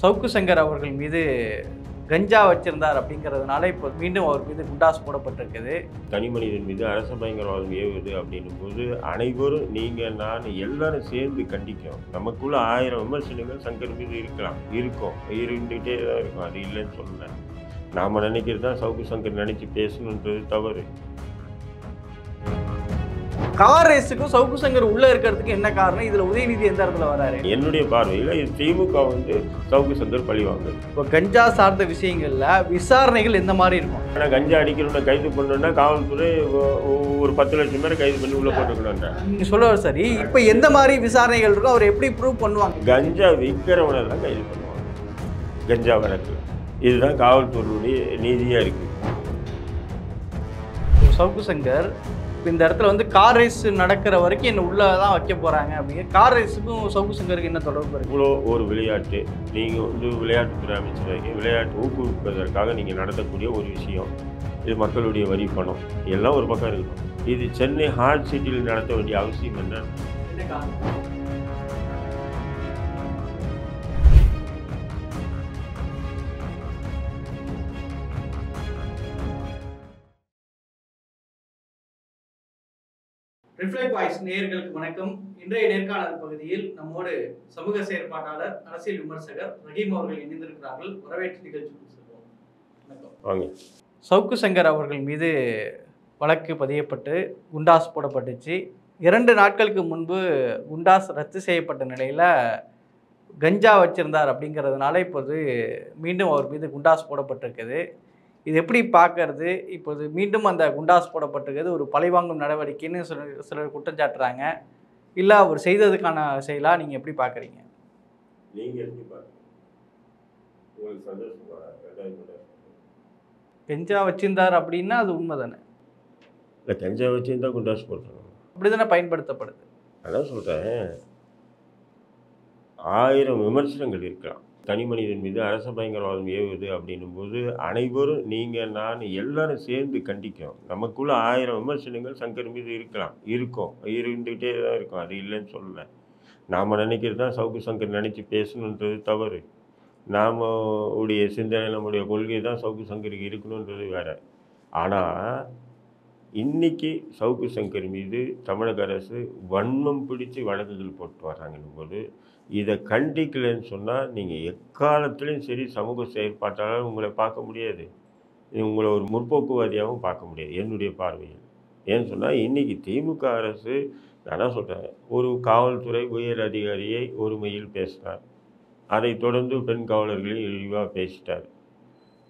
சவுக்கு சங்கர் அவர்கள் மீது கஞ்சா வச்சிருந்தார் அப்படிங்கிறதுனால இப்போ மீண்டும் அவர் மீது குண்டாஸ் போடப்பட்டிருக்குது. தனி மனிதன் மீது அரச பயங்கரவாதம் ஏவுது அப்படின்னும் போது அனைவரும் நீங்கள் நான் எல்லாரும் சேர்ந்து கண்டிக்கிறோம். நமக்குள்ள 1000 விமர்சனங்கள் சங்கர் மீது இருந்துகிட்டே தான் இருக்கும். அது இல்லைன்னு சொல்லலை. நாம் நினைக்கிறது தான் சவுக்கு சங்கர் நினச்சி பேசணுன்றது தவறு. கார் ரேஸுக்கும் சவுக்கு சங்கர் உள்ள இருக்கிறதுக்கு என்ன காரணம்? இதுல உதயநிதி எந்த இடத்துல வராரு? என்னுடைய பார்வையில் இது திமுக சவுக்கு சங்கர் பழிவாங்க. இப்போ கஞ்சா சார்ந்த விஷயங்கள்ல விசாரணைகள் எந்த மாதிரி இருக்கும்? ஆனால் கஞ்சா அடிக்கிறவனை கைது பண்ணணும்னா காவல்துறை ஒரு 10 லட்சம் பேரை கைது பண்ணி உள்ள போட்டுக்கணும்ன்ற நீங்க சொல்ல சரி. இப்போ எந்த மாதிரி விசாரணைகள் இருக்கும்? அவர் எப்படி ப்ரூவ் பண்ணுவாங்க? கஞ்சா விற்கிறவனை தான் கைது பண்ணுவாங்க. கஞ்சா வழக்கு இதுதான் காவல்துறையுடைய நீதியாக இருக்குது. சவுக்கு சங்கர் இந்த இடத்துல கார் ரேஸ் நடக்கிற வரைக்கும் என்ன உள்ளதான் வைக்க போறாங்க அப்படிங்கிற கார் ரேஸுக்கும் சவுக்கு சங்கருக்கு என்ன தொடர்பு இருக்கு? இவ்வளோ ஒரு விளையாட்டு நீங்கள் விளையாட்டுத்துறை அமைச்சராக விளையாட்டு ஊக்குவிப்பதற்காக நீங்கள் நடத்தக்கூடிய ஒரு விஷயம். இது மக்களுடைய வரி பணம் எல்லாம் ஒரு பக்கம் இருக்கணும். இது சென்னை ஹார்ட் சிட்டியில் நடத்த வேண்டிய அவசியம் என்ன? ரிஃப்ளெக்ட் வாய்ஸ் நேயர்களுக்கு வணக்கம். இன்றைய நேர்காணல் பகுதியில் நம்மோடு சமூக செயற்பாட்டாளர், அரசியல் விமர்சகர் ரஹீம் அவர்கள் இணைந்திருக்கிறார்கள். வரவேற்று நிகழ்ச்சிக்கு செல்வோம். வணக்கம். சவுக்கு சங்கர் அவர்கள் மீது வழக்கு பதியப்பட்டு குண்டாஸ் போடப்பட்டுச்சு. 2 நாட்களுக்கு முன்பு குண்டாஸ் ரத்து செய்யப்பட்ட நிலையில் கஞ்சா வச்சிருந்தார் அப்படிங்கிறதுனால இப்போது மீண்டும் அவர் மீது குண்டாஸ் போடப்பட்டிருக்குது. இது எப்படி பார்க்கறது? இப்போது மீண்டும் அந்த குண்டாஸ் போடப்பட்டிருக்கிறது ஒரு பழிவாங்கும் நடவடிக்கைன்னு சிலர் குற்றம் சாட்டுறாங்க. இல்லை அவர் செய்ததுக்கான செயலாக நீங்கள் எப்படி பார்க்குறீங்க? நீங்கள் எப்படி பார்க்குறீங்க? உங்களுக்கு சந்தோஷமா? கஞ்சா வச்சிருந்தார் அப்படின்னா அது உண்மை தானே? இல்லை, கஞ்சா வச்சுருந்தா குண்டாஸ் போட்டுருங்க. அப்படி தானே பயன்படுத்தப்படுது. அதான் சொல்கிறேன், 1000 விமர்சனங்கள் இருக்கலாம். தனி மனிதன் மீது அரச பயங்கரவாதம் ஏவுது அப்படின்னும் போது அனைவரும் நீங்கள் நான் எல்லாரும் சேர்ந்து கண்டிக்கிறோம். நமக்குள்ள 1000 விமர்சனங்கள் சங்கர் மீது இருந்துகிட்டே தான் இருக்கும். அது இல்லைன்னு சொல்லலை. நாம் நினைக்கிறது தான் சவுக்கு சங்கர் நினச்சி பேசணுன்றது தவறு. நாம் உடைய சிந்தனை, நம்முடைய கொள்கை தான் சவுக்கு சங்கருக்கு இருக்கணுன்றது வேறு. ஆனால் இன்றைக்கி சவுக்கு சங்கர் மீது தமிழக அரசு வன்மம் பிடிச்சி வழக்குகள் போட்டு வர்றாங்கன்னும் போது இதை கண்டிக்கலைன்னு சொன்னால் நீங்கள் எக்காலத்துலேயும் சரி சமூக செயற்பாட்டாளர் உங்களை பார்க்க முடியாது. உங்களை ஒரு முற்போக்குவாதியாகவும் பார்க்க முடியாது என்னுடைய பார்வையில். ஏன்னு சொன்னால் இன்றைக்கி திமுக அரசு, நான் சொல்கிறேன், ஒரு காவல்துறை உயர் அதிகாரியை ஒருமையில் பேசினார். அதை தொடர்ந்து பெண் காவலர்களையும் இழிவாக பேசிட்டார்.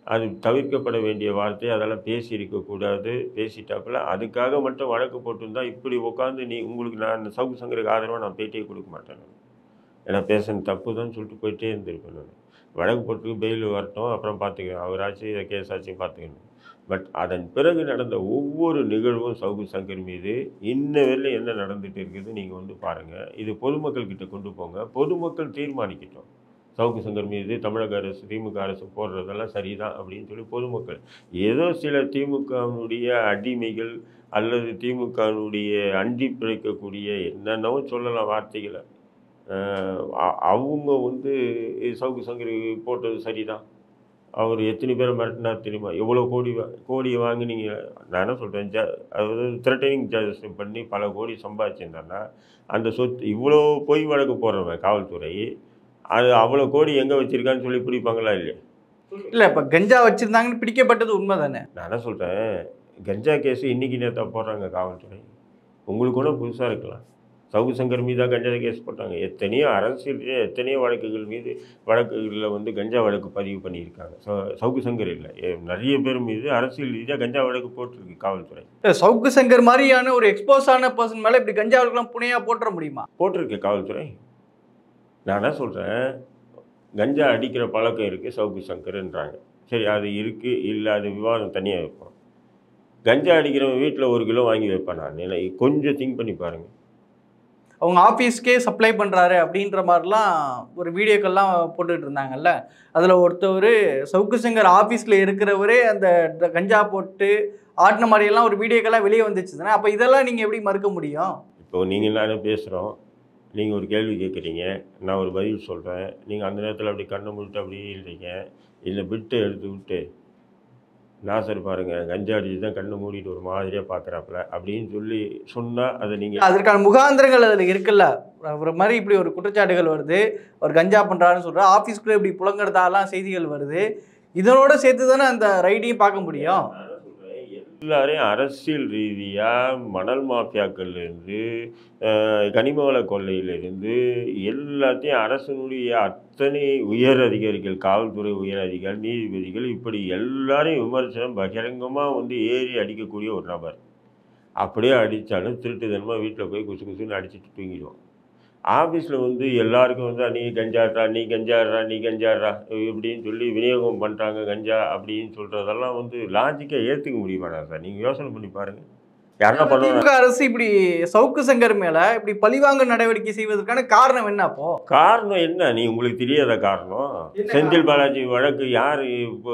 அது தவிர்க்கப்பட வேண்டிய வார்த்தை. அதெல்லாம் பேசியிருக்கக்கூடாது. பேசிட்டாப்புல அதுக்காக மட்டும் வழக்கு போட்டிருந்தால் இப்படி உட்காந்து உங்களுக்கு நான் சவுக்கு சங்கருக்கு ஆதரவாக நான் பேட்டியே கொடுக்க மாட்டேன். ஏன்னா பேசுன தப்பு தான் சொல்லிட்டு போயிட்டே இருந்திருப்பேன். நான் வழக்கு போட்டு பெயில் வரட்டும், அப்புறம் பார்த்துக்கணும், அவராச்சும் இதை கேஸாச்சும் பார்த்துக்கணும். பட் அதன் பிறகு நடந்த ஒவ்வொரு நிகழ்வும் சவுக்கு சங்கர் மீது இன்ன வரையிலும் என்ன நடந்துகிட்டு இருக்குது நீங்கள் பாருங்கள். இது பொதுமக்கள்கிட்ட கொண்டு போங்க. பொதுமக்கள் தீர்மானிக்கட்டும். சவுக்கு சங்கர் மீது தமிழக அரசு, திமுக அரசு போடுறதெல்லாம் சரிதான் அப்படின்னு சொல்லி பொதுமக்கள். ஏதோ சில திமுகவினுடைய அடிமைகள் அல்லது திமுகவினுடைய அண்டி பிழைக்கக்கூடிய என்னென்னவோ சொல்லலாம் வார்த்தைகளை, அவங்க சவுக்கு சங்கர் போட்டது சரிதான். அவர் எத்தனை பேரை மிரட்டினார் தெரியுமா? எவ்வளோ கோடியை வாங்கினீங்க? நான் என்ன சொல்கிறேன், அதாவது த்ரெட்டனிங் சார்ஜஸ் பண்ணி பல கோடி சம்பாதிச்சிருந்தாங்கன்னா அந்த சொத்து இவ்வளோ பொய் வழக்கு போடுறவன் காவல்துறை அது அவ்வளோ கோடி எங்கே வச்சுருக்கான்னு சொல்லி பிடிப்பாங்களா இல்லையா? இல்லை, இப்போ கஞ்சா வச்சுருந்தாங்கன்னு பிடிக்கப்பட்டது உண்மை தானே? நான் என்ன சொல்கிறேன், கஞ்சா கேஸு இன்றைக்கி நேற்றா போடுறாங்க காவல்துறை. உங்களுக்கு கூட புதுசாக இருக்கலாம். சவுக்கு சங்கர் மீதாக கஞ்சா கேஸ் போட்டாங்க. எத்தனையோ அரசியல் எத்தனையோ வழக்குகளில் கஞ்சா வழக்கு பதிவு பண்ணியிருக்காங்க. சவுக்கு சங்கர் இல்லை, நிறைய பேர் மீது அரசியல் ரீதியாக கஞ்சா வழக்கு போட்டிருக்கு காவல்துறை. சவுக்கு சங்கர் மாதிரியான ஒரு எக்ஸ்போஸ் ஆன பர்சன் மேலே இப்படி கஞ்சா வழக்குலாம் புனையாக போட்டுற முடியுமா? போட்டிருக்கு காவல்துறை. நான் என்ன சொல்கிறேன், கஞ்சா அடிக்கிற பழக்கம் இருக்குது சவுக்கு சங்கர்ன்றாங்க. சரி, அது இருக்குது இல்லை, அது விவாதம் தனியாக வைப்போம். கஞ்சா அடிக்கிறவன் வீட்டில் 1 கிலோ வாங்கி வைப்பேன். நான் கொஞ்சம் திங்க் பண்ணி பாருங்கள். அவங்க ஆஃபீஸ்க்கே சப்ளை பண்ணுறாரு அப்படின்ற மாதிரிலாம் ஒரு வீடியோக்கள்லாம் போட்டுக்கிட்டு இருந்தாங்கல்ல. அதில் ஒருத்தவர் சவுக்கு சங்கர் ஆஃபீஸில் இருக்கிறவரே அந்த கஞ்சா போட்டு ஆட்டின மாதிரியெல்லாம் ஒரு வீடியோக்கெல்லாம் வெளியே வந்துச்சு தானே. அப்போ இதெல்லாம் நீங்கள் எப்படி மறுக்க முடியும்? இப்போ நீங்கள் நானே பேசுகிறோம், நீங்கள் ஒரு கேள்வி கேட்குறீங்க, நான் ஒரு பதில் சொல்கிறேன். நீங்கள் அந்த நேரத்தில் அப்படி கண்ணை மூடிட்டு அப்படியே இல்லைங்க, இல்லை பிட்டை எடுத்து விட்டு நாசர் பாருங்கள் கஞ்சா அடிச்சு தான் கண்ணை மூடிட்டு ஒரு மாதிரியாக பார்க்குறாப்புல அப்படின்னு சொல்லி சொன்னால் அதை நீங்கள் அதற்கான முகாந்திரங்கள் அதில் இருக்குல்ல. ஒரு மாதிரி இப்படி ஒரு குற்றச்சாட்டுகள் வருது, ஒரு கஞ்சா பண்ணுறாருன்னு சொல்கிறார், ஆஃபீஸ்க்குள்ளே இப்படி புலங்கறதாலாம் செய்திகள் வருது. இதனோட சேர்த்து தானே அந்த ரைடையும் பார்க்க முடியும். எல்லாரையும் அரசியல் ரீதியாக மணல் மாஃபியாக்கள்லேருந்து கனிமவள கொள்ளையிலிருந்து எல்லாத்தையும் அரசனுடைய அத்தனை உயர் அதிகாரிகள், காவல்துறை உயர் அதிகாரிகள், நீதிபதிகள், இப்படி எல்லாரையும் விமர்சனம் பகிரங்கமாக வந்து ஏறி அடிக்கக்கூடிய ஒரு நபர். அப்படியே அடித்தாலும் திருட்டுத்தனமாக வீட்டில் போய் குசு குசுன்னு அடிச்சுட்டு தூங்கிடுவோம். ஆஃபீஸில் வந்து எல்லாருக்கும் வந்து நீ கஞ்சாடுறா, நீ கஞ்சாடுறா, நீ கஞ்சாடுறா இப்படின்னு சொல்லி விநியோகம் பண்ணுறாங்க கஞ்சா அப்படின்னு சொல்கிறதெல்லாம் வந்து லாஜிக்காக ஏற்றுக்க முடியுமாடா சார்? நீங்கள் யோசனை பண்ணி பாருங்கள். யாரா பண்ணுவாங்க? திமுக அரசு இப்படி சவுக்கு சங்கர் மேல இப்படி பழிவாங்க நடவடிக்கை செய்வதற்கான காரணம் என்ன? அப்போ காரணம் என்ன? நீ உங்களுக்கு தெரியாத காரணம்? செந்தில் பாலாஜி வழக்கு யார் இப்போ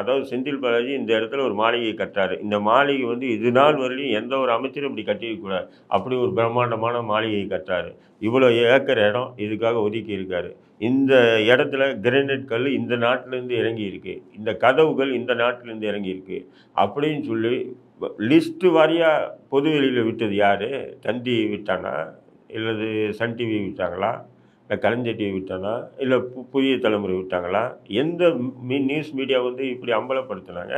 அதாவது செந்தில் பாலாஜி இந்த இடத்துல ஒரு மாளிகை கட்டுறாரு. இந்த மாளிகை வந்து இது நாள் வரையிலும் எந்த ஒரு அமைச்சரும் இப்படி கட்டியிருக்கூடாது. அப்படி ஒரு பிரம்மாண்டமான மாளிகை கட்டுறாரு. இவ்வளோ ஏக்கர் இடம் இதுக்காக ஒதுக்கி இருக்காரு. இந்த இடத்துல கிரானைட் கல் இந்த நாட்டிலேருந்து இறங்கி இருக்கு, இந்த கதவுகள் இந்த நாட்டிலேருந்து இறங்கி இருக்கு அப்படின்னு சொல்லி லிஸ்ட்டு வாரியாக பொது வெளியில் விட்டது யார்? தந்தி விட்டானா, இல்லது சன் டிவி விட்டாங்களா, இல்லை கலைஞர் டிவி விட்டானா, இல்லை புதிய தலைமுறை விட்டாங்களா? எந்த நியூஸ் மீடியா வந்து இப்படி அம்பலப்படுத்தினாங்க?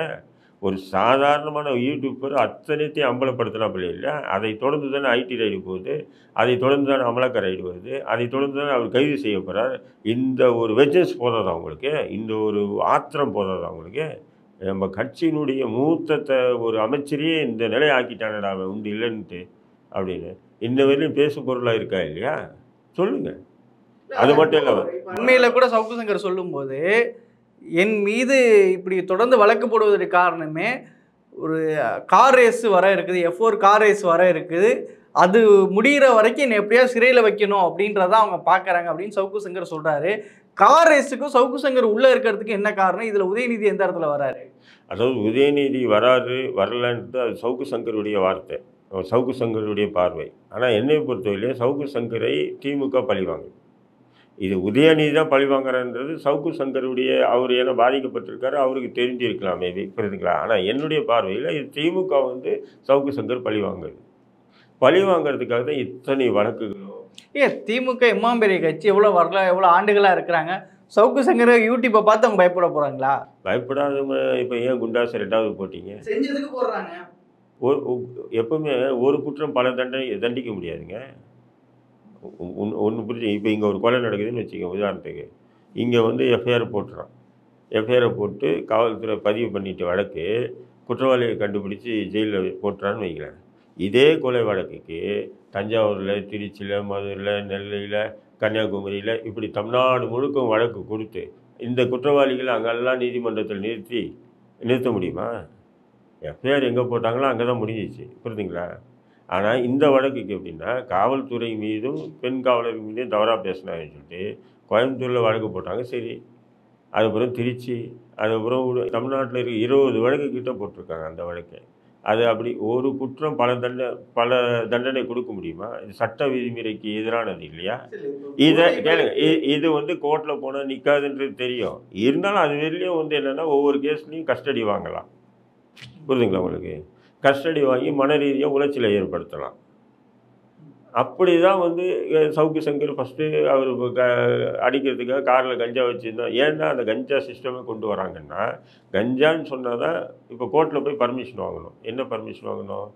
ஒரு சாதாரணமான யூடியூப்பர் அத்தனைத்தையும் அம்பலப்படுத்தினாப்பில்லை இல்லையா? அதை தொடர்ந்து தானே ஐடி ரைடு போகுது, அதை தொடர்ந்து தானே அமலாக்க ரைடு வருது, அதை தொடர்ந்து தானே அவர் கைது செய்யப்படுறார். இந்த ஒரு வெஜஸ் போதாதா அவங்களுக்கு? இந்த ஒரு ஆத்திரம் போதாதா அவங்களுக்கு? நம்ம கட்சியினுடைய மூத்த ஒரு அமைச்சரையே இந்த நிலை ஆக்கிட்டானடா அவன் உண்டு இல்லைன்ட்டு அப்படின்னு இந்த வரையிலும் பேசும் பொருளாக இருக்கா இல்லையா? சொல்லுங்க. அது மட்டும் இல்லை, உண்மையில கூட சவுக்கு சங்கர் சொல்லும்போது என் மீது இப்படி தொடர்ந்து வழக்கு போடுவதற்கு காரணமே ஒரு கார் ரேஸ் வர இருக்குது, F4 கார் ரேஸ் வர இருக்குது, அது முடிகிற வரைக்கும் என்னை எப்படியா சிறையில் வைக்கணும் அப்படின்றதான் அவங்க பார்க்குறாங்க அப்படின்னு சவுக்கு சங்கர் சொல்கிறாரு. கார் ரேஸுக்கும் சவுக்கு சங்கர் உள்ளே இருக்கிறதுக்கு என்ன காரணம்? இதில் உதயநிதி எந்த இடத்துல வராரு? அதாவது உதயநிதி வராது வரலன்றது அது சவுக்கு சங்கருடைய வார்த்தை, சவுக்கு சங்கருடைய பார்வை. ஆனால் என்னை பொறுத்தவரையிலே சவுக்கு சங்கரை திமுக பழிவாங்க. இது உதயநிதி தான் பழிவாங்கிறன்றது சவுக்கு சங்கருடைய அவர் ஏன்னா பாதிக்கப்பட்டிருக்காரு, அவருக்கு தெரிஞ்சிருக்கலாம் மேபி, புரியுதுங்களா? ஆனால் என்னுடைய பார்வையில் இது திமுக வந்து சவுக்கு சங்கர் பழிவாங்குது. பழிவாங்கிறதுக்காக தான் இத்தனை வழக்குகளும். திமுக எம்மாம்பெரிய கட்சி எவ்வளோ வரல, எவ்வளோ ஆண்டுகளாக இருக்கிறாங்க. சவுக்கு சங்கர் யூடியூப்பை பார்த்து அவங்க பயப்பட போகிறாங்களா? பயப்படாதவங்க இப்போ ஏன் குண்டாசு 2வது போட்டீங்க? செஞ்சதுக்கு போடுறாங்க. எப்பவுமே ஒரு குற்றம் பல தண்டிக்க முடியாதுங்க. ஒன்று புரிஞ்சு. இப்போ இங்கே ஒரு கொலை நடக்குதுன்னு வச்சுக்கோங்க, உதாரணத்துக்கு இங்கே வந்து எஃப்ஐஆர் போட்டுறான். எஃப்ஐஆரை போட்டு காவல்துறை பதிவு பண்ணிட்டு வழக்கு குற்றவாளியை கண்டுபிடிச்சி ஜெயிலில் போட்டுறான்னு வைக்கிறேன். இதே கொலை வழக்குக்கு தஞ்சாவூரில், திருச்சியில், மதுரையில், நெல்லையில், கன்னியாகுமரியில் இப்படி தமிழ்நாடு முழுக்க வழக்கு கொடுத்து இந்த குற்றவாளிகளை அங்கெல்லாம் நீதிமன்றத்தில் நிறுத்த முடியுமா? எஃப்ஐஆர் எங்கே போட்டாங்களோ அங்கே தான் முடிஞ்சிச்சு, புரியுதுங்களா? ஆனால் இந்த வழக்குக்கு எப்படின்னா காவல்துறை மீதும் பெண் காவலர் மீதும் தவறாக பேசினாங்கன்னு சொல்லிட்டு கோயம்புத்தூரில் வழக்கு போட்டாங்க. சரி, அதுக்கப்புறம் திருச்சி, அதுக்கப்புறம் தமிழ்நாட்டில் இருக்க 20 வழக்கு கிட்ட போட்டிருக்காங்க அந்த வழக்கை. அது அப்படி ஒரு குற்றம் பல தண்டனை கொடுக்க முடியுமா? இது சட்ட விதிமுறைக்கு எதிரானது இல்லையா? இதை கேளுங்க, இது வந்து கோர்ட்டில் போனால் நிற்காதுன்றது தெரியும். இருந்தாலும் அது வெளியும் வந்து என்னென்னா ஒவ்வொரு கேஸ்லையும் கஸ்டடி வாங்கலாம், புரியுதுங்களா உங்களுக்கு? கஸ்டடி வாங்கி மன ரீதியாக உளைச்சலை ஏற்படுத்தலாம். அப்படி தான் வந்து சவுக்கு சங்கர் ஃபஸ்ட்டு அவர் அடிக்கிறதுக்காக காரில் கஞ்சா வச்சுருந்தோம். ஏன்னா அந்த கஞ்சா சிஸ்டமே கொண்டு வராங்கன்னா, கஞ்சான்னு சொன்னால் தான் இப்போ கோர்ட்டில் போய் பர்மிஷன் வாங்கணும். என்ன பர்மிஷன் வாங்கணும்?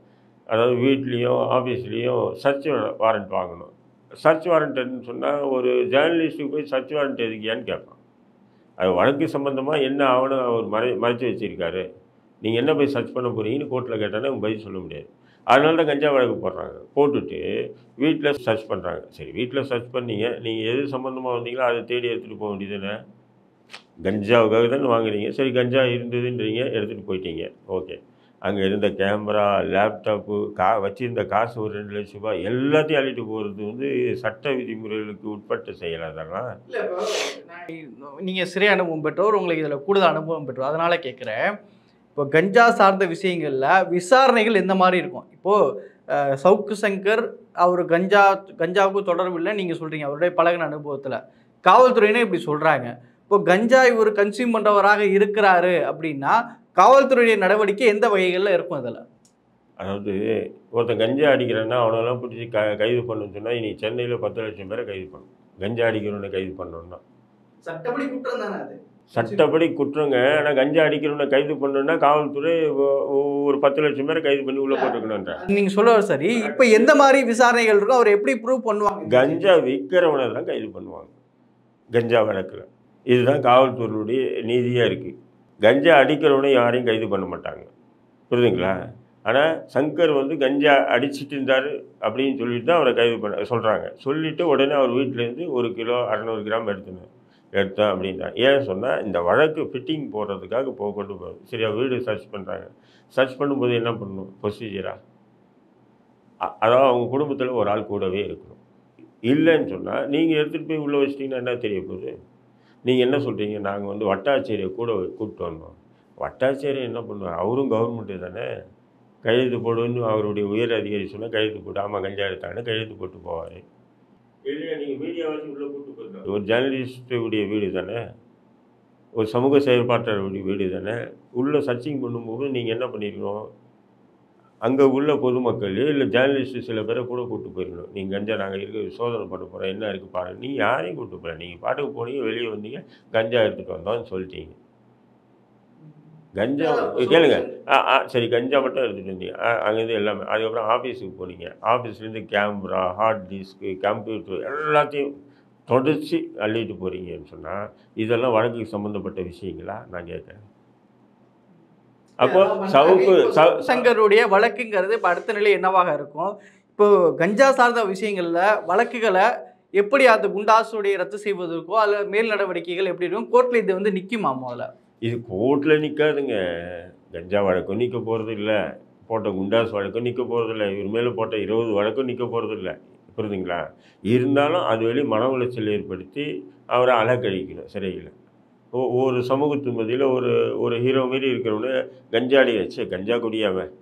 அதாவது வீட்லேயும் ஆஃபீஸ்லேயும் சர்ச் வாரண்ட் வாங்கணும். சர்ச் வாரண்ட்டுன்னு சொன்னால் ஒரு ஜேர்னலிஸ்ட்டுக்கு போய் சர்ச் வாரண்ட் எதுக்கியான்னு கேட்பான். அது வழக்கு சம்மந்தமாக என்ன ஆவணம் அவர் மறைச்சி வச்சுருக்காரு, நீங்கள் என்ன போய் சர்ச் பண்ண போகிறீங்கன்னு கோர்ட்டில் கேட்டாலே அவங்க பதில் சொல்ல முடியாது. அதனால தான் கஞ்சா வழக்கு போடுறாங்க. போட்டுட்டு வீட்டில் சர்ச் பண்ணுறாங்க. சரி, வீட்டில் சர்ச் பண்ணீங்க, நீங்கள் எது சம்மந்தமாக வந்தீங்களோ அதை தேடி எடுத்துகிட்டு போக வேண்டியதுன்னு. கஞ்சாவுக்காக தானே வாங்குறீங்க, சரி கஞ்சா இருந்ததுன்றீங்க, எடுத்துகிட்டு போயிட்டீங்க, ஓகே. அங்கே இருந்த கேமரா, லேப்டாப்பு, வச்சுருந்த காசு ஒரு 2 லட்ச ரூபாய் எல்லாத்தையும் அள்ளிட்டு போகிறது வந்து சட்ட விதிமுறைகளுக்கு உட்பட்ட செயல். அதெல்லாம் நீங்கள் சிறை அனுபவம் பெற்றோர், உங்களுக்கு இதில் கூடுதல் அனுபவம் பெற்றோர், அதனால் கேட்குறேன். இப்போ கஞ்சா சார்ந்த விஷயங்களில் விசாரணைகள் எந்த மாதிரி இருக்கும்? இப்போது சவுக்கு சங்கர் அவர் கஞ்சாவுக்கும் தொடர்பு இல்லை நீங்கள் சொல்கிறீங்க அவருடைய பழகின அனுபவத்தில். காவல்துறையினே இப்படி சொல்கிறாங்க. இப்போ கஞ்சா இவர் கன்சியூம் பண்ணுறவராக இருக்கிறாரு அப்படின்னா காவல்துறையுடைய நடவடிக்கை எந்த வகைகளில் இருக்கும் அதில்? அதாவது ஒருத்தன் கஞ்சா அடிக்கிறேன்னா அவனெல்லாம் பிடிச்சி கைது பண்ணணும்னு சொன்னால் இனி சென்னையில் 10 லட்சம் பேரை கைது பண்ணணும். கஞ்சா அடிக்கிறவனை கைது பண்ணணும்னா சட்டப்படி குற்றம் தானே அது? சட்டப்படி குற்றங்க. ஆனால் கஞ்சா அடிக்கிறவனை கைது பண்ணணும்னா காவல்துறை ஒரு 10 லட்சம் பேரை கைது பண்ணி உள்ளே போட்டுக்கணுன்ற. நீங்கள் சொல்ல சரி. இப்போ எந்த மாதிரி விசாரணைகள் இருக்கும், அவர் எப்படி ப்ரூவ் பண்ணுவாங்க? கஞ்சா விற்கிறவனை தான் கைது பண்ணுவாங்க கஞ்சா வழக்கில். இதுதான் காவல்துறையுடைய நீதியாக இருக்குது. கஞ்சா அடிக்கிறவனை யாரையும் கைது பண்ண மாட்டாங்க, புரியுதுங்களா? ஆனால் சங்கர் வந்து கஞ்சா அடிச்சிட்டு இருந்தார் அப்படின்னு சொல்லிட்டு தான் அவரை கைது பண்ண சொல்கிறாங்க. சொல்லிவிட்டு உடனே அவர் வீட்டிலேருந்து 1 கிலோ 600 கிராம் எடுத்தேன் அப்படின்னா. ஏன் சொன்னால் இந்த வழக்கு ஃபிட்டிங் போடுறதுக்காக கொண்டு போகுது. சரியா? வீடு சர்ச் பண்ணுறாங்க. சர்ச் பண்ணும்போது என்ன பண்ணணும் ப்ரொசீஜராக? அதாவது அவங்க குடும்பத்தில் ஒரு ஆள் கூடவே இருக்கணும். இல்லைன்னு சொன்னால் நீங்கள் எடுத்துகிட்டு போய் உள்ளே வச்சிட்டிங்கன்னா என்ன தெரிய போகுது? நீங்கள் என்ன சொல்கிறீங்க, நாங்கள் வந்து வட்டாட்சியரை கூட கூப்பிட்டு வந்தோம். வட்டாட்சியரை என்ன பண்ணுவார்? அவரும் கவர்மெண்ட்டு தானே. கையெழுத்து போடுன்னு அவருடைய உயர் அதிகாரி சொன்னால் கையெழுத்து போட்டு, ஆமாம் கஞ்சா எடுத்தாங்கன்னா கையெழுத்து போட்டு போவார். இல்லையா? நீங்கள் மீடியா வச்சு உள்ளே கூப்பிட்டு போயிருந்தோம். ஒரு ஜேர்னலிஸ்டுடைய வீடு தானே, ஒரு சமூக செயல்பாட்டருடைய வீடு தானே. உள்ளே சர்ச்சிங் பண்ணும்போது நீங்கள் என்ன பண்ணியிருக்கணும், அங்கே உள்ள பொதுமக்கள் இல்லை ஜேர்னலிஸ்ட்டு சில பேரை கூட கூப்பிட்டு போயிருக்கணும். நீங்கள் கஞ்சா நாங்கள் இருக்க சோதனை பண்ண போகிறோம், என்ன இருக்குது பாருங்கள். நீங்கள் யாரையும் கூப்பிட்டு போகிறேன், நீங்கள் பாட்டுக்கு போனீங்க, வெளியே வந்தீங்க, கஞ்சா எடுத்துகிட்டு வந்தோம்னு சொல்லிட்டீங்க. கஞ்சா கேளுங்க. சரி, கஞ்சா மட்டும் எடுத்துகிட்டு வந்தீங்க, அங்கேருந்து எல்லாமே. அதுக்கப்புறம் ஆஃபீஸுக்கு போனீங்க, ஆஃபீஸ்லேருந்து கேமரா, ஹார்ட் டிஸ்க்கு, கம்ப்யூட்டர் எல்லாத்தையும் தொடச்சி அள்ளிட்டு போகிறீங்கன்னு சொன்னால் இதெல்லாம் வழக்குக்கு சம்மந்தப்பட்ட விஷயங்களா நான் கேட்குறேன். அப்போ சங்கருடைய வழக்குங்கிறது இப்போ அடுத்த நிலை என்னவாக இருக்கும்? இப்போ கஞ்சா சார்ந்த விஷயங்களில் வழக்குகளை எப்படி அந்த குண்டாசுடைய ரத்து செய்வதற்கோ அல்ல மேல் நடவடிக்கைகள் எப்படி இருக்கும்? கோர்ட்டில் இது வந்து நிற்குமா? முதல்ல இது கோர்ட்டில் நிற்காதுங்க. கஞ்சா வழக்கும் நிற்க போகிறது இல்லை, போட்ட குண்டாஸ் வழக்கும் நிற்க போகிறது இல்லை, இவர் மேலே போட்ட 20 வழக்கும் நிற்க போகிறது இல்லை, புரியுதுங்களா? இருந்தாலும் அது வெளி மன உளைச்சல் ஏற்படுத்தி அவரை அலக்கழிக்கணும் சிறையில். ஒரு சமூகத்தின் மத்தியில் ஒரு ஹீரோ மாரி இருக்கிறவனு கஞ்சாடி வச்சு கஞ்சா குடியாமல்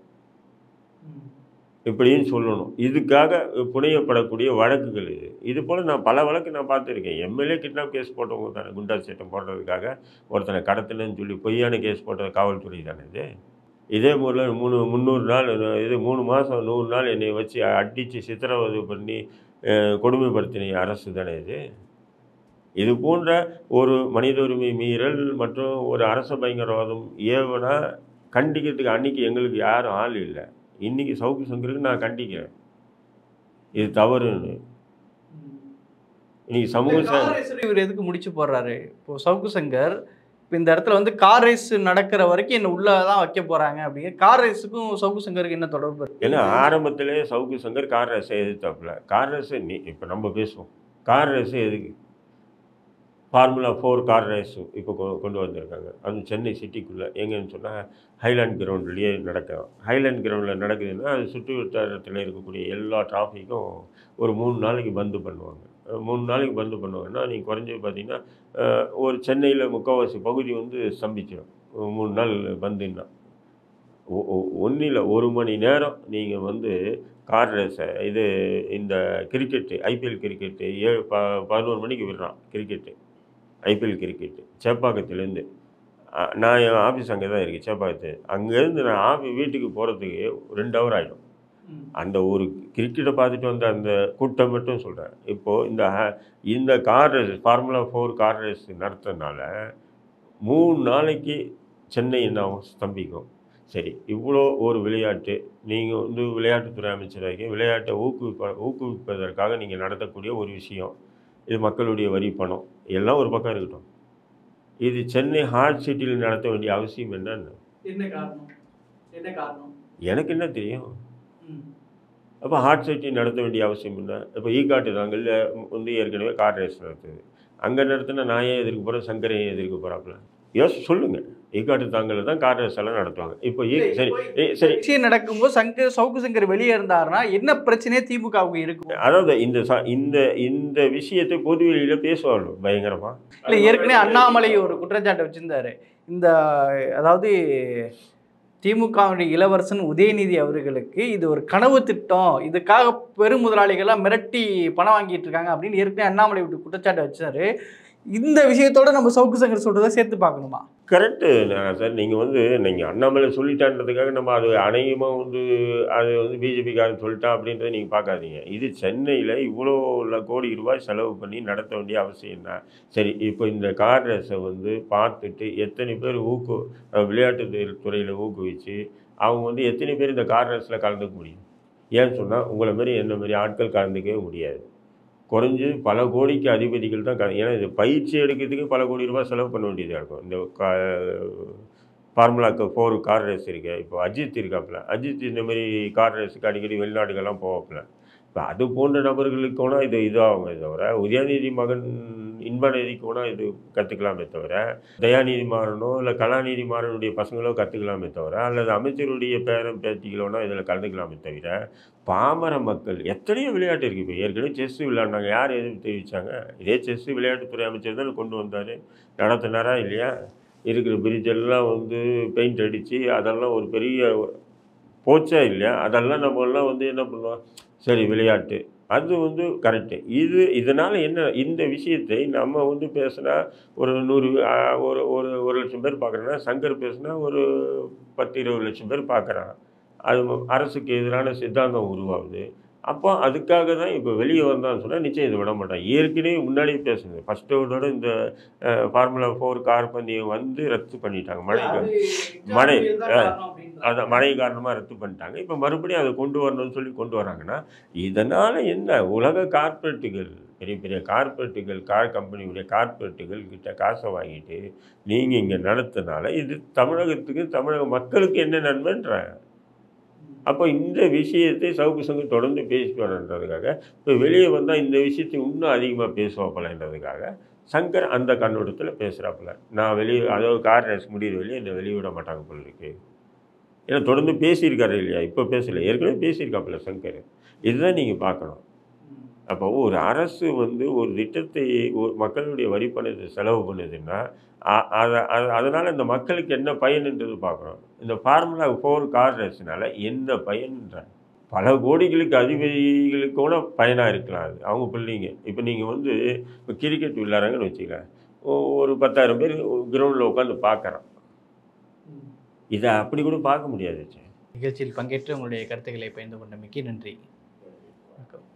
இப்படின்னு சொல்லணும். இதுக்காக புனையப்படக்கூடிய வழக்குகள் இது போல் நான் பல வழக்கு நான் பார்த்துருக்கேன். எம்எல்ஏ கிட்னாப் கேஸ் போட்டவங்க தானே, குண்டாஸ் சட்டம் போடுறதுக்காக ஒருத்தனை கடத்தலன்னு சொல்லி பொய்யான கேஸ் போட்டது காவல்துறை தானே. இதே முறையில் 300 நாள் இது 3 மாதம் 100 நாள் என்னை வச்சு அடித்து சித்திரவதை பண்ணி கொடுமைப்படுத்தின அரசு தானே இது. இது போன்ற ஒரு மனித உரிமை மீறல் மற்றும் ஒரு அரச பயங்கரவாதம் ஏவனா கண்டிக்கிறதுக்கு அன்றைக்கி எங்களுக்கு யாரும் ஆள் இல்லை. இன்றைக்கி சவுக்கு சங்கருக்கு நான் கண்டிக்கிறேன், இது தவறுன்னு. இன்னைக்கு சமூக இவர் எதுக்கு முடிச்சு போடுறாரு? இப்போ சவுக்கு சங்கர் இப்போ இந்த இடத்துல வந்து கார் ரேஸ் நடக்கிற வரைக்கும் என்ன உள்ளே தான் வைக்க போகிறாங்க அப்படிங்க. கார் ரேஸுக்கும் சவுக்கு சங்கருக்கு என்ன தொடர்பு? ஏன்னா ஆரம்பத்திலே சவுக்கு சங்கர் கார் ரேஸை எதிர்த்தாப்புல. கார் ரேஸை இப்போ நம்ம பேசுவோம், கார் ரேஸை எதுக்கு? ஃபார்முலா 4 கார் ரேஸு இப்போ கொண்டு வந்திருக்காங்க. அதுவும் சென்னை சிட்டிக்குள்ளே. எங்கன்னு சொன்னால் ஹைலாண்ட் கிரவுண்ட்லேயே நடக்கும். ஹைலாண்ட் கிரவுண்டில் நடக்குதுன்னா அது சுற்று வட்டாரத்தில் இருக்கக்கூடிய எல்லா டிராஃபிக்கும் ஒரு 3 நாளைக்கு பந்து பண்ணுவாங்க. 3 நாளைக்கு பந்து பண்ணுவாங்கன்னா நீங்கள் குறைஞ்சி பார்த்தீங்கன்னா ஒரு சென்னையில் முக்கால்வாசி பகுதி வந்து ஸ்தம்பிச்சிடும் 3 நாள் பந்துன்னா. ஒன்றில் 1 மணி நேரம் நீங்கள் வந்து கார் ரேஸை இந்த கிரிக்கெட்டு ஐபிஎல் கிரிக்கெட்டு 11 மணிக்கு விடுறான் கிரிக்கெட்டு. ஐபிஎல் கிரிக்கெட்டு சேப்பாக்கத்துலேருந்து நான் என் ஆஃபீஸ் அங்கே தான் இருக்குது சேப்பாக்கத்து. அங்கேருந்து நான் வீட்டுக்கு போகிறதுக்கு 2 ஹவர் ஆகிடும். அந்த ஒரு கிரிக்கெட்டை பார்த்துட்டு வந்த அந்த கூட்டம் மட்டும் சொல்கிறேன். இப்போது இந்த car race formula 4 car race நடத்துறதுனால 3 நாளைக்கு சென்னை என்ன ஸ்தம்பிக்கும். சரி, இவ்வளோ ஒரு விளையாட்டு நீங்கள் வந்து விளையாட்டுத்துறை அமைச்சராக விளையாட்டை ஊக்குவிப்பதற்காக நீங்கள் நடத்தக்கூடிய ஒரு விஷயம். இது மக்களுடைய வரி பணம் எல்லாம் ஒரு பக்கம் இருக்கட்டும். இது சென்னை ஹார்ட் சிட்டியில் நடத்த வேண்டிய அவசியம் என்னன்னு எனக்கு என்ன தெரியும்? அப்போ ஹார்ட் சிட்டி நடத்த வேண்டிய அவசியம் என்ன? இப்போ ஈகாட்டு தாங்கல்ல வந்து ஏற்கனவே கார் ரேஸ் நடத்துது. அங்கே நடத்தினா நான் ஏன் எதிர்க்க போகிறேன், சங்கரை ஏன் எதிர்க்க போகிறாப்புல? சொல்லுங்கள். ஈகாட்டு தாங்கல தான் கார் ரேஸ் எல்லாம் நடத்துவாங்க. இப்போ சரி விஷயம் நடக்கும்போது சவுக்கு சங்கர் வெளியே இருந்தாருன்னா என்ன பிரச்சனையே திமுகவுக்கு இருக்கும்? அதாவது இந்த விஷயத்தை பொதுவெளியில் பேசுவாங்க பயங்கரமா. இல்லை, ஏற்கனவே அண்ணாமலை ஒரு குற்றச்சாட்டை வச்சிருந்தாரு. அதாவது திமுகவுடைய இளவரசன் உதயநிதி அவர்களுக்கு இது ஒரு கனவு திட்டம், இதுக்காக பெரும் முதலாளிகள்லாம் மிரட்டி பணம் வாங்கிட்டு இருக்காங்க அப்படின்னு ஏற்கனவே அண்ணாமலை விட்டு குற்றச்சாட்டு வச்சாரு. இந்த விஷயத்தோட நம்ம சவுக்கு சங்கர் சொல்றதை சேர்த்து பார்க்கணுமா? Correct sir. நீங்கள் அண்ணாமலை சொல்லிட்டான்றதுக்காக நம்ம அது அநேகமாக அது பிஜேபிக்காரன் சொல்லிட்டான் அப்படின்றத நீங்கள் பார்க்காதீங்க. இது சென்னையில் இவ்வளோ கோடி ரூபாய் செலவு பண்ணி நடத்த வேண்டிய அவசியம் என்ன? சரி, இப்போ இந்த கார் ரேஸை பார்த்துட்டு எத்தனை பேர் விளையாட்டு துறையில் ஊக்குவிச்சு அவங்க எத்தனை பேர் இந்த கார் ரேஸில் கலந்துக்க முடியும்? ஏன்னு சொன்னால் உங்களை மாரி என்ன மாரி ஆட்கள் கலந்துக்கவே முடியாது. குறைஞ்சு பல கோடிக்கு அதிபதிகள் தான் ஏன்னா இது பயிற்சி எடுக்கிறதுக்கு பல கோடி ரூபாய் செலவு பண்ண வேண்டியதாக இருக்கும். இந்த ஃபார்முலா 4 கார் ரேஸ் இருக்கு. இப்போ அஜித் இருக்காப்புல. அஜித் இந்த மாதிரி கார் ரேஸுக்கு அடிக்கடி வெளிநாடுகள்லாம் போவாப்புல. இப்போ அது போன்ற நபர்களுக்கு வேணால் இதாகுமே தவிர, உதயநிதி மகன் இன்பநிதிக்கு வேணால் இது கற்றுக்கலாமே தவிர, தயாநிதி மாறனோ இல்லை கலாநிதி மாறனுடைய பசங்களோ கற்றுக்கலாமே தவிர, அல்லது அமைச்சருடைய பேரன் பேத்திகளோனா இதில் கலந்துக்கலாமே தவிர, பாமர மக்கள் எத்தனையோ விளையாட்டு இருக்குது. இப்போ ஏற்கனவே செஸ் விளையாடினாங்க. யார் எதுவும் தெரிவித்தாங்க? இதே செஸ் விளையாட்டுத்துறை அமைச்சர் தான் கொண்டு வந்தார். நடத்தினாரா இல்லையா? இருக்கிற பிரிட்ஜெல்லாம் பெயிண்ட் அடித்து அதெல்லாம் ஒரு பெரிய போச்சா இல்லையா? அதெல்லாம் நம்மளாம் என்ன பண்ணுவோம்? சரி, விளையாட்டு அது கரெக்டு. இதனால் என்ன, இந்த விஷயத்தை நம்ம பேசுனா ஒரு 100 ஒரு லட்சம் பேர் பார்க்குறோன்னா, சங்கர் பேசுனா ஒரு 10-20 லட்சம் பேர் பார்க்குறான். அது அரசுக்கு எதிரான சித்தாந்தம் உருவாகுது. அப்போ அதுக்காக தான் இப்போ வெளியே வந்தான்னு சொன்னால் நிச்சயம் இதை விட மாட்டான். ஏற்கனவே முன்னாடியே பேசுனது ஃபஸ்ட்டோட இந்த ஃபார்முலா 4 கார் பந்தயம் ரத்து பண்ணிட்டாங்க. மழை காரணமாக ரத்து பண்ணிட்டாங்க. இப்போ மறுபடியும் அதை கொண்டு வரணும்னு சொல்லி கொண்டு வராங்கன்னா, இதனால் என்ன, உலக கார்ப்பரேட்டுகள், பெரிய பெரிய கார்ப்பரேட்டுகள், கார் கம்பெனியுடைய கார்ப்பரேட்டுகள் கிட்ட காசை வாங்கிட்டு நீங்கள் இங்கே நடத்தினால இது தமிழகத்துக்கு, தமிழக மக்களுக்கு என்ன நன்மைன்றாங்க. அப்போ இந்த விஷயத்தை சவுக்கு சங்கர் தொடர்ந்து பேசிட்டு வரன்றதுக்காக, இப்போ வெளியே வந்தால் இந்த விஷயத்தை இன்னும் அதிகமாக பேசுவாப்பலன்றதுக்காக சங்கர் அந்த கண்ணோட்டத்தில் பேசுகிறாப்புல. நான் வெளியே, அதாவது கார் ரேஸ் முடிகிற வெளியே என்னை வெளியிட மாட்டாங்க போல இருக்கு. ஏன்னா தொடர்ந்து பேசியிருக்காரு இல்லையா? இப்போ பேசலை, ஏற்கனவே பேசியிருக்காப்புல சங்கர். இதுதான் நீங்கள் பார்க்கணும். அப்போ ஒரு அரசு ஒரு திட்டத்தை மக்களுடைய வரி பணத்தை செலவு பண்ணுதுன்னா, அதனால் இந்த மக்களுக்கு என்ன பயன்ன்றது பார்க்குறோம். இந்த ஃபார்முலா 4 கார் ரேஸ்னால என்ன பயன்ன்ற பல கோடிகளுக்கு அதிபதிகளுக்கு கூட பயனாக இருக்கலாம். அது அவங்க பிள்ளைங்க. இப்போ நீங்கள் இப்போ கிரிக்கெட் விளையாடுறாங்கன்னு வச்சுக்கலாம், ஒரு 10,000 பேர் கிரவுண்டில் உட்காந்து பார்க்குறான். இதை அப்படி கூட பார்க்க முடியாது. நிகழ்ச்சியில் பங்கேற்று உங்களுடைய கருத்துக்களை பகிர்ந்து கொண்டமைக்கு நன்றி. வணக்கம்.